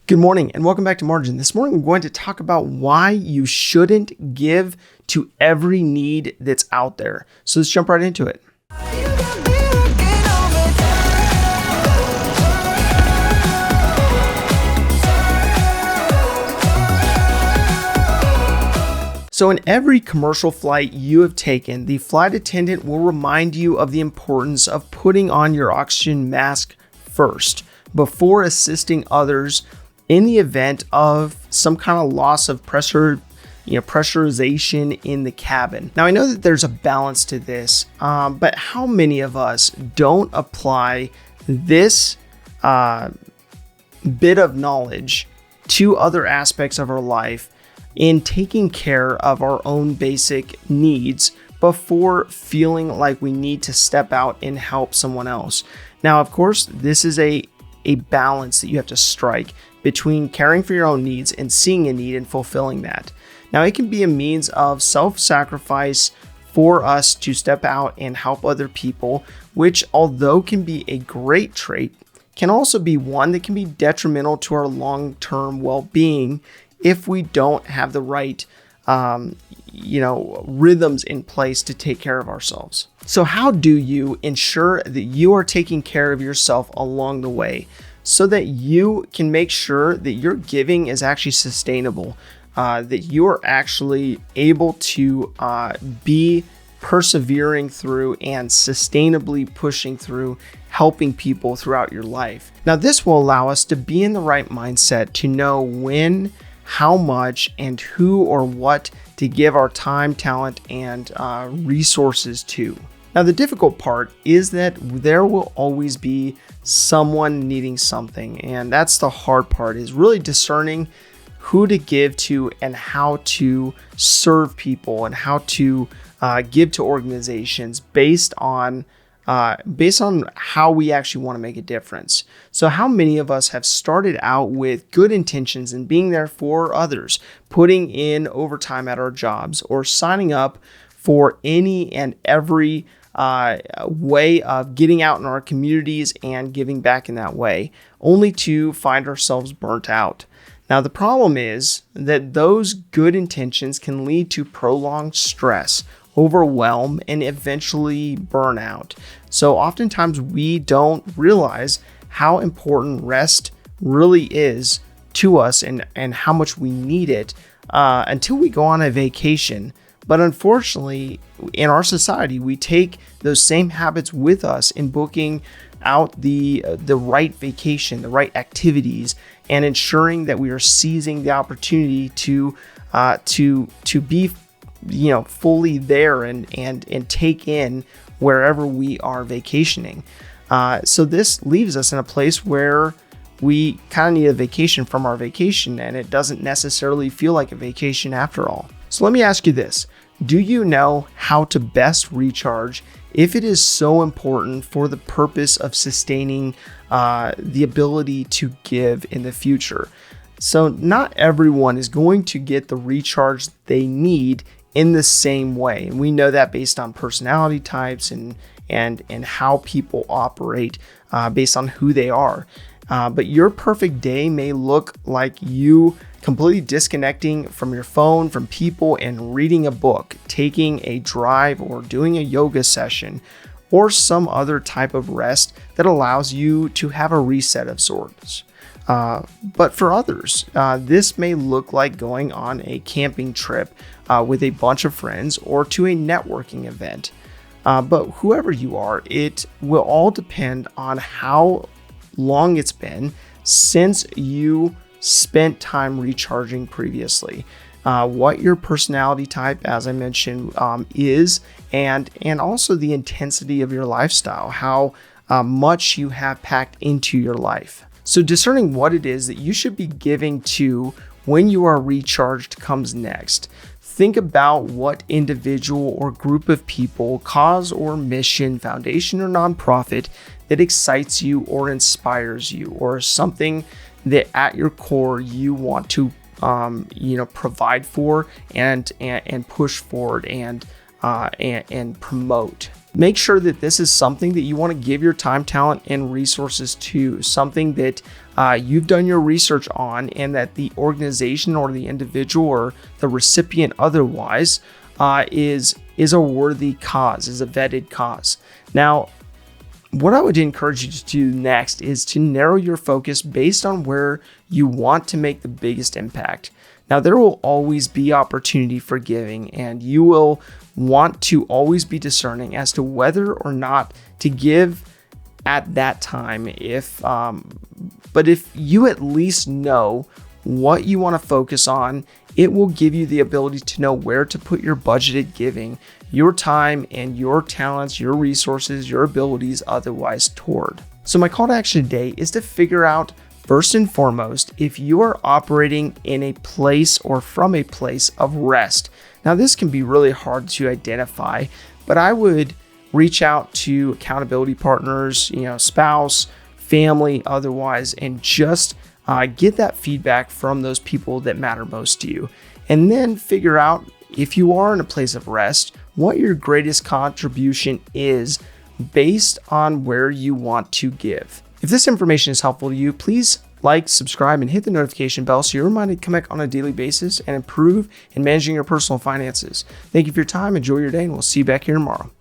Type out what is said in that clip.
Good morning and welcome back to Margin. This morning I'm going to talk about why you shouldn't give to every need that's out there. So let's jump right into it. So in every commercial flight you have taken, the flight attendant will remind you of the importance of putting on your oxygen mask first before assisting others in the event of some kind of loss of pressurization in the cabin. Now, I know that there's a balance to this, but how many of us don't apply this bit of knowledge to other aspects of our life in taking care of our own basic needs before feeling like we need to step out and help someone else? Now, of course, this is a balance that you have to strike between caring for your own needs and seeing a need and fulfilling that. Now, it can be a means of self-sacrifice for us to step out and help other people, which, although can be a great trait, can also be one that can be detrimental to our long-term well-being if we don't have the right rhythms in place to take care of ourselves. So how do you ensure that you are taking care of yourself along the way so that you can make sure that your giving is actually sustainable, that you are actually able to be persevering through and sustainably pushing through helping people throughout your life? Now, this will allow us to be in the right mindset to know when, how much, and who or what to give our time, talent, and resources to. Now, the difficult part is that there will always be someone needing something, and that's the hard part, is really discerning who to give to and how to serve people and how to give to organizations based on how we actually want to make a difference. So how many of us have started out with good intentions and being there for others, putting in overtime at our jobs, or signing up for any and every way of getting out in our communities and giving back in that way, only to find ourselves burnt out? Now, the problem is that those good intentions can lead to prolonged stress, overwhelm, and eventually burnout. So oftentimes we don't realize how important rest really is to us and how much we need it until we go on a vacation. But unfortunately, in our society, we take those same habits with us in booking out the right vacation, the right activities, and ensuring that we are seizing the opportunity to be fully there and take in wherever we are vacationing. So this leaves us in a place where we kind of need a vacation from our vacation, and it doesn't necessarily feel like a vacation after all. So let me ask you this. Do you know how to best recharge if it is so important for the purpose of sustaining the ability to give in the future? So not everyone is going to get the recharge they need in the same way. And we know that based on personality types and how people operate based on who they are. But your perfect day may look like you completely disconnecting from your phone, from people, and reading a book, taking a drive, or doing a yoga session, or some other type of rest that allows you to have a reset of sorts. But for others, this may look like going on a camping trip with a bunch of friends or to a networking event. But whoever you are, it will all depend on how long it's been since you spent time recharging previously, what your personality type, as I mentioned, is, and also the intensity of your lifestyle, how much you have packed into your life. So discerning what it is that you should be giving to when you are recharged comes next. Think about what individual or group of people, cause or mission, foundation or nonprofit that excites you or inspires you, or something that at your core you want to provide for and push forward and promote. Make sure that this is something that you want to give your time, talent, and resources to, something that you've done your research on, and that the organization or the individual or the recipient otherwise is a worthy cause, is a vetted cause. Now, what I would encourage you to do next is to narrow your focus based on where you want to make the biggest impact. Now, there will always be opportunity for giving, and you will want to always be discerning as to whether or not to give at that time. But if you at least know what you want to focus on, it will give you the ability to know where to put your budgeted giving, your time and your talents, your resources, your abilities otherwise toward. So my call to action today is to figure out, first and foremost, if you are operating in a place or from a place of rest. Now, this can be really hard to identify, but I would reach out to accountability partners, spouse, family, otherwise, and just get that feedback from those people that matter most to you. And then figure out, if you are in a place of rest, what your greatest contribution is based on where you want to give. If this information is helpful to you, please like, subscribe, and hit the notification bell so you're reminded to come back on a daily basis and improve in managing your personal finances. Thank you for your time. Enjoy your day, and we'll see you back here tomorrow.